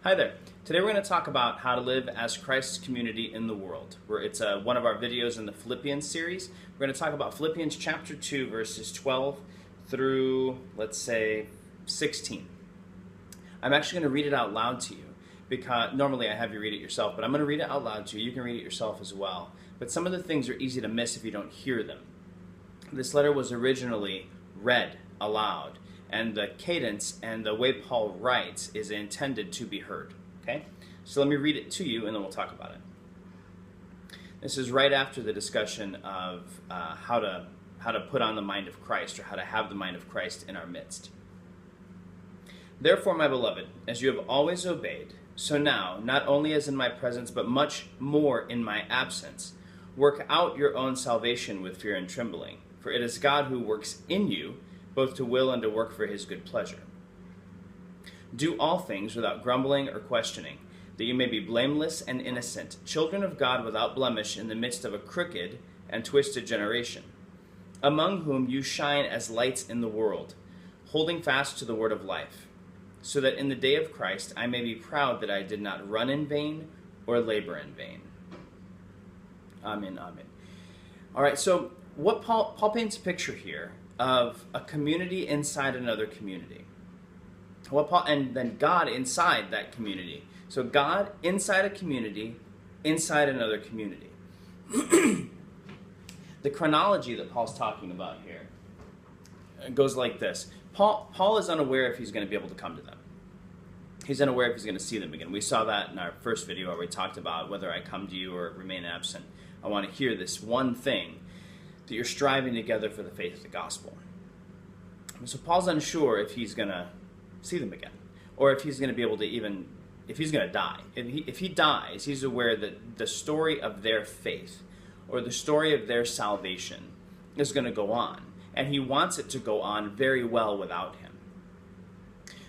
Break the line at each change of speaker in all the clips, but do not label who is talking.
Hi there. Today we're going to talk about how to live as Christ's community in the world. It's one of our videos in the Philippians series. We're going to talk about Philippians chapter 2, verses 12 through, let's say, 16. I'm actually going to read it out loud to you because normally I have you read it yourself, but I'm going to read it out loud to you. You can read it yourself as well. But some of the things are easy to miss if you don't hear them. This letter was originally read aloud, and the cadence and the way Paul writes is intended to be heard. Okay? So let me read it to you, and then we'll talk about it. This is right after the discussion of how to put on the mind of Christ, or how to have the mind of Christ in our midst. Therefore, my beloved, as you have always obeyed, so now, not only as in my presence, but much more in my absence, work out your own salvation with fear and trembling. For it is God who works in you, both to will and to work for his good pleasure. Do all things without grumbling or questioning, that you may be blameless and innocent, children of God without blemish in the midst of a crooked and twisted generation, among whom you shine as lights in the world, holding fast to the word of life, so that in the day of Christ I may be proud that I did not run in vain or labor in vain. Amen, amen. All right, so what Paul paints a picture here of a community inside another community. And then God inside that community. So God inside a community, inside another community. The chronology that Paul's talking about here goes like this. Paul is unaware if he's going to be able to come to them. He's unaware if he's going to see them again. We saw that in our first video where we talked about whether I come to you or remain absent. I want to hear this one thing, that you're striving together for the faith of the gospel. So Paul's unsure if he's going to see them again, or if he's going to be able to if he's going to die. If he dies, he's aware that the story of their faith, or the story of their salvation, is going to go on, and he wants it to go on very well without him.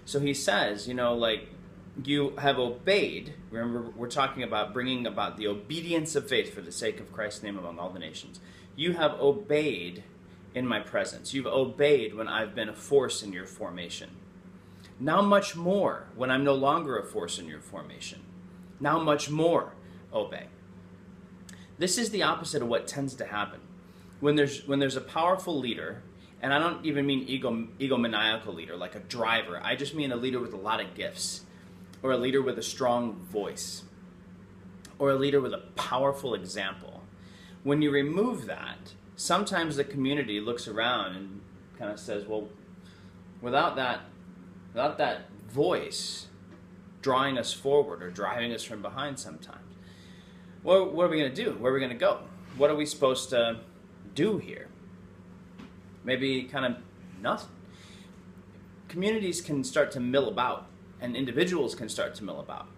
So he says, you have obeyed. Remember, we're talking about bringing about the obedience of faith for the sake of Christ's name among all the nations. You have obeyed in my presence. You've obeyed when I've been a force in your formation. Now much more when I'm no longer a force in your formation. Now much more obey. This is the opposite of what tends to happen. When there's a powerful leader, and I don't even mean egomaniacal leader, like a driver. I just mean a leader with a lot of gifts, or a leader with a strong voice, or a leader with a powerful example. When you remove that, sometimes the community looks around and kind of says, well, without that voice drawing us forward or driving us from behind sometimes, what are we going to do? Where are we going to go? What are we supposed to do here? Maybe kind of nothing. Communities can start to mill about, and individuals can start to mill about.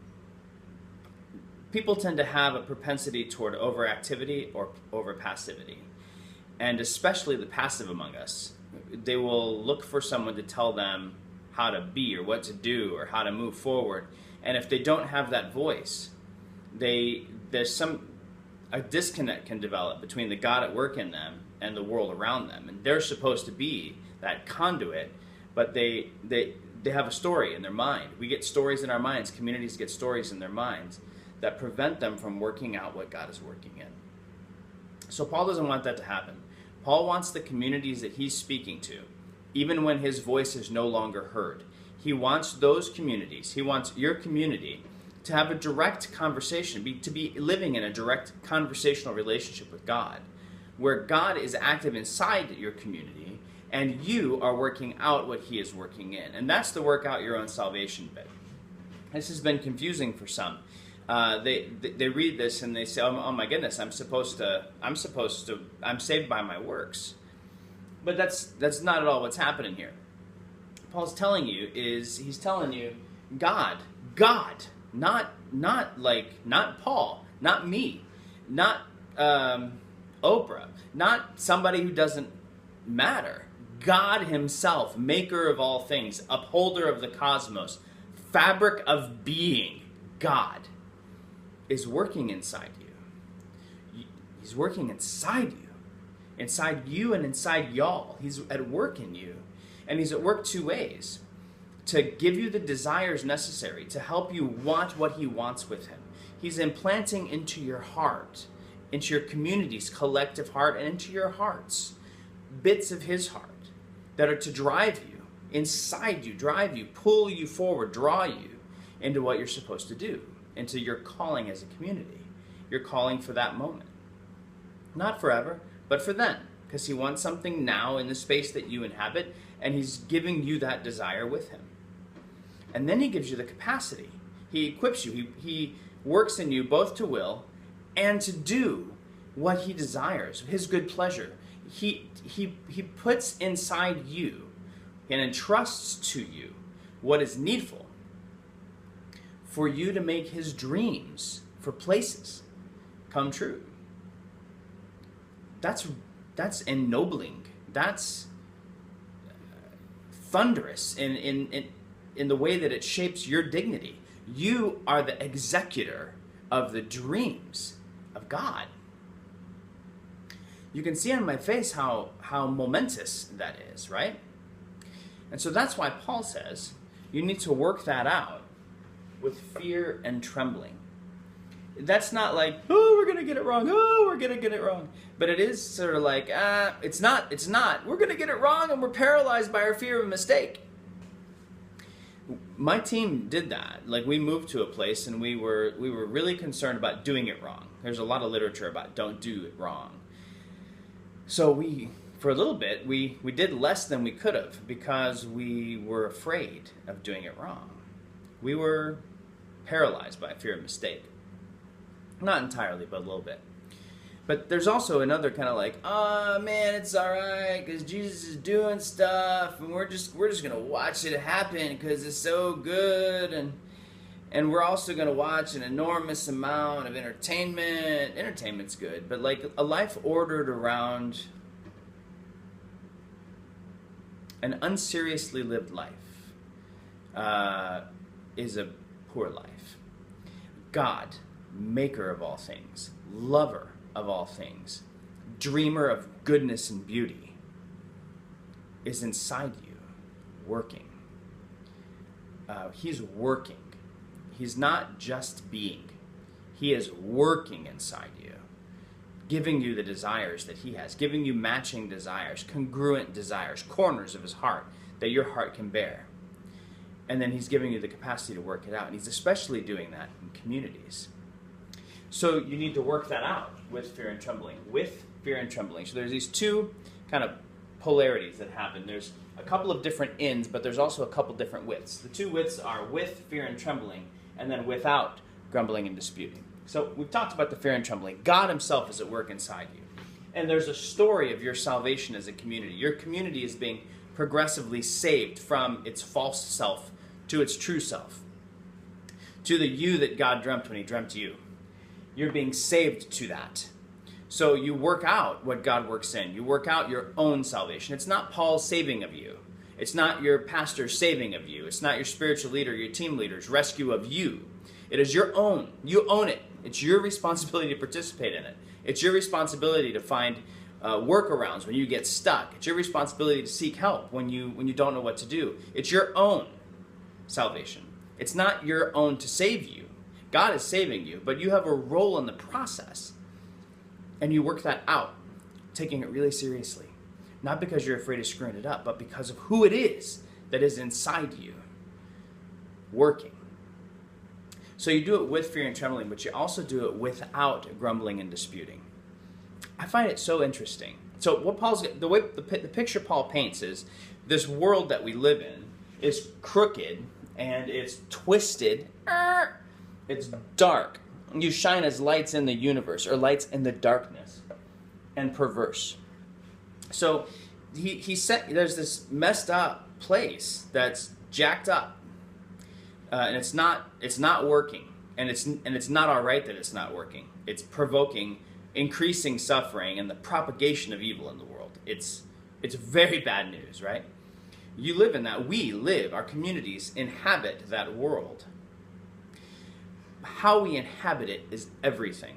People tend to have a propensity toward overactivity or overpassivity. And especially the passive among us. They will look for someone to tell them how to be, or what to do, or how to move forward. And if they don't have that voice, there's a disconnect can develop between the God at work in them and the world around them. And they're supposed to be that conduit, but they have a story in their mind. We get stories in our minds. Communities get stories in their minds that prevent them from working out what God is working in. So Paul doesn't want that to happen. Paul wants the communities that he's speaking to, even when his voice is no longer heard. He wants those communities, he wants your community to have a direct conversation, to be living in a direct conversational relationship with God, where God is active inside your community, and you are working out what he is working in. And that's the work out your own salvation bit. This has been confusing for some. They read this and they say, oh my goodness, I'm saved by my works. But that's not at all what's happening here. Paul's telling you he's telling you God, not Paul, not me, not Oprah, not somebody who doesn't matter. God himself, maker of all things, upholder of the cosmos, fabric of being, God is working inside you. He's working inside you and inside y'all. He's at work in you. And he's at work two ways. to give you the desires necessary to help you want what he wants with him. He's implanting into your heart, into your community's collective heart, and into your hearts, bits of his heart that are to drive you, inside you, drive you, pull you forward, draw you into what you're supposed to do, into your calling as a community. Your calling for that moment. Not forever, but for then, because he wants something now in the space that you inhabit, and he's giving you that desire with him. And then he gives you the capacity. He equips you. He works in you both to will and to do what he desires, his good pleasure. He puts inside you and entrusts to you what is needful for you to make his dreams for places come true. That's ennobling. That's thunderous in the way that it shapes your dignity. You are the executor of the dreams of God. You can see on my face how momentous that is, right? And so that's why Paul says you need to work that out with fear and trembling. That's not like, oh, we're going to get it wrong. Oh, we're going to get it wrong. But it is sort of like, it's not. We're going to get it wrong and we're paralyzed by our fear of a mistake. My team did that. Like, we moved to a place and we were really concerned about doing it wrong. There's a lot of literature about don't do it wrong. So for a little bit, we did less than we could have because we were afraid of doing it wrong. We were paralyzed by fear of mistake. Not entirely, but a little bit. But there's also another kind of like, oh man, it's all right because Jesus is doing stuff, and we're just gonna watch it happen because it's so good, and we're also gonna watch an enormous amount of entertainment. Entertainment's good, but like a life ordered around an unseriously lived life is a poor life. God, maker of all things, lover of all things, dreamer of goodness and beauty, is inside you, working. He's working. He's not just being. He is working inside you, giving you the desires that he has, giving you matching desires, congruent desires, corners of his heart that your heart can bear. And then he's giving you the capacity to work it out. And he's especially doing that in communities. So you need to work that out with fear and trembling. With fear and trembling. So there's these two kind of polarities that happen. There's a couple of different ends, but there's also a couple different widths. The two widths are with fear and trembling, and then without grumbling and disputing. So we've talked about the fear and trembling. God himself is at work inside you. And there's a story of your salvation as a community. Your community is being progressively saved from its false self to its true self, to the you that God dreamt when he dreamt you. You're being saved to that. So you work out what God works in. You work out your own salvation. It's not Paul's saving of you. It's not your pastor's saving of you. It's not your spiritual leader, your team leader's rescue of you. It is your own. You own it. It's your responsibility to participate in it. It's your responsibility to find workarounds when you get stuck. It's your responsibility to seek help when you don't know what to do. It's your own salvation. It's not your own to save you. God is saving you, but you have a role in the process. And you work that out, taking it really seriously. Not because you're afraid of screwing it up, but because of who it is that is inside you, working. So you do it with fear and trembling, but you also do it without grumbling and disputing. I find it so interesting. So what the picture Paul paints is this world that we live in is crooked and it's twisted. It's dark. You shine as lights in the universe, or lights in the darkness, and perverse. So he said there's this messed up place that's jacked up, and it's not working, and it's not all right that it's not working. It's provoking increasing suffering and the propagation of evil in the world. It's very bad news, right? You live in that. We live. Our communities inhabit that world. How we inhabit it is everything.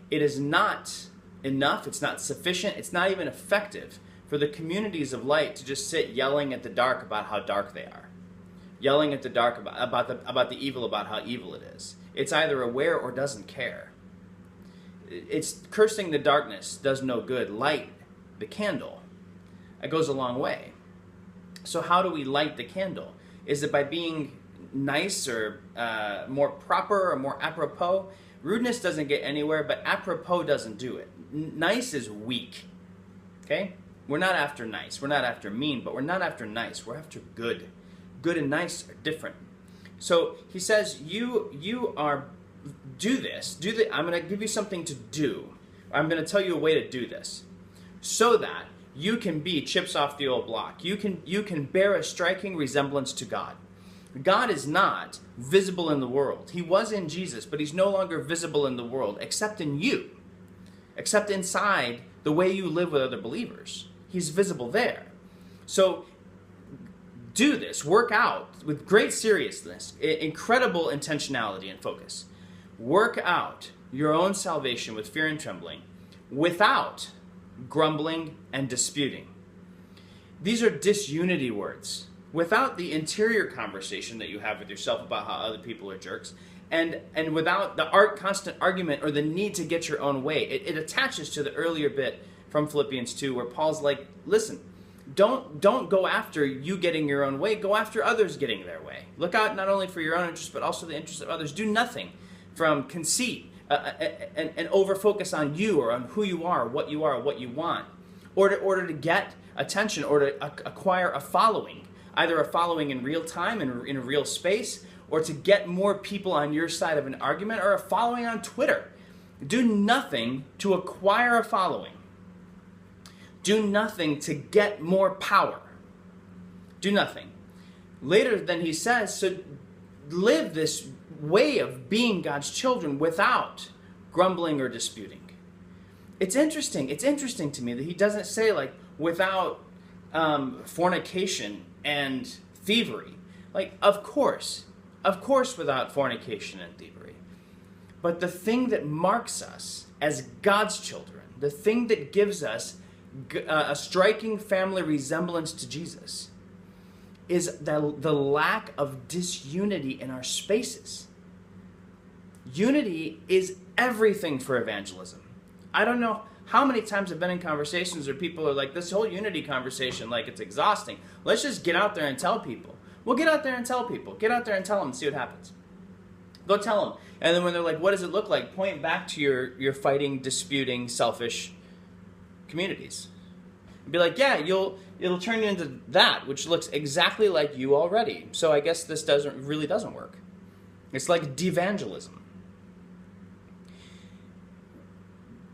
It is not enough, it's not sufficient, it's not even effective for the communities of light to just sit yelling at the dark about how dark they are. yelling at the dark about the evil, about how evil it is. It's either aware or doesn't care. It's cursing the darkness does no good. Light the candle. It goes a long way. So how do we light the candle? Is it by being nice or more proper or more apropos? Rudeness doesn't get anywhere, but apropos doesn't do it. Nice is weak. Okay? We're not after nice. We're not after mean, but we're not after nice. We're after good. Good and nice are different. So he says, you are, do this. I'm going to give you something to do. I'm going to tell you a way to do this, so that you can be chips off the old block. You can bear a striking resemblance to God. God is not visible in the world. He was in Jesus, but he's no longer visible in the world, except in you, except inside the way you live with other believers. He's visible there. So do this. Work out with great seriousness, incredible intentionality and focus. Work out your own salvation with fear and trembling, without grumbling and disputing. These are disunity words. Without the interior conversation that you have with yourself about how other people are jerks, and without the constant argument or the need to get your own way, it attaches to the earlier bit from Philippians 2 where Paul's like, listen, don't go after you getting your own way, go after others getting their way. Look out not only for your own interest, but also the interests of others. Do nothing from conceit and over-focus on you or on who you are, what you want, or order to get attention or to acquire a following. Either a following in real time, in a real space, or to get more people on your side of an argument, or a following on Twitter. Do nothing to acquire a following. Do nothing to get more power. Do nothing. Later then he says, so live this way of being God's children without grumbling or disputing. It's interesting to me that he doesn't say like without fornication and thievery. Like, of course without fornication and thievery. But the thing that marks us as God's children, the thing that gives us a striking family resemblance to Jesus, is the lack of disunity in our spaces. Unity is everything for evangelism. I don't know how many times I've been in conversations where people are like, this whole unity conversation, like it's exhausting. Let's just get out there and tell people. Well, get out there and tell people. Get out there and tell them and see what happens. Go tell them. And then when they're like, what does it look like? Point back to your fighting, disputing, selfish communities. And be like, yeah, it'll turn you into that, which looks exactly like you already. So I guess this really doesn't work. It's like devangelism.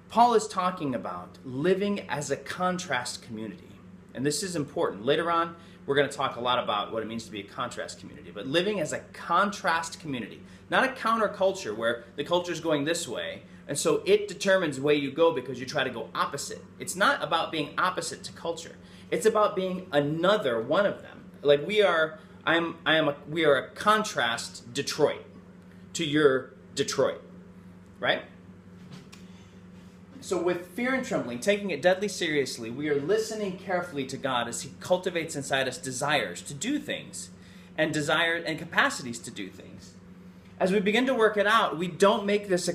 Paul is talking about living as a contrast community. And this is important. Later on, we're going to talk a lot about what it means to be a contrast community. But living as a contrast community, not a counterculture where the culture is going this way, and so it determines the way you go because you try to go opposite. It's not about being opposite to culture. It's about being another one of them. Like we are a contrast Detroit to your Detroit, right? So with fear and trembling, taking it deadly seriously, we are listening carefully to God as he cultivates inside us desires to do things and capacities to do things. As we begin to work it out, we don't make this a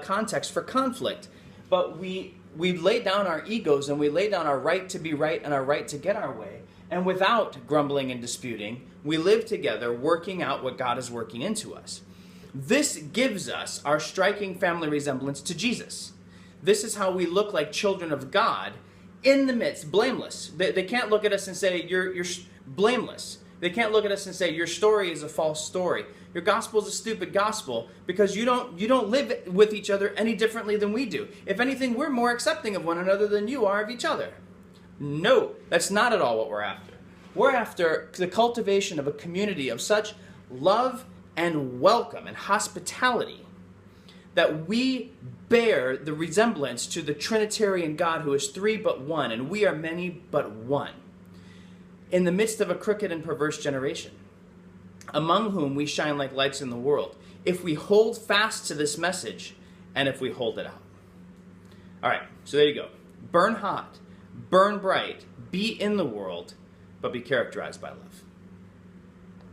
context for conflict, but we lay down our egos and we lay down our right to be right and our right to get our way. And without grumbling and disputing, we live together working out what God is working into us. This gives us our striking family resemblance to Jesus. This is how we look like children of God in the midst, blameless. They can't look at us and say, you're blameless. They can't look at us and say, your story is a false story. Your gospel is a stupid gospel because you don't live with each other any differently than we do. If anything, we're more accepting of one another than you are of each other. No, that's not at all what we're after. We're after the cultivation of a community of such love and welcome and hospitality that we bear the resemblance to the Trinitarian God who is three but one, and we are many but one, in the midst of a crooked and perverse generation, among whom we shine like lights in the world, if we hold fast to this message and if we hold it out. All right, so there you go. Burn hot, burn bright, be in the world, but be characterized by love.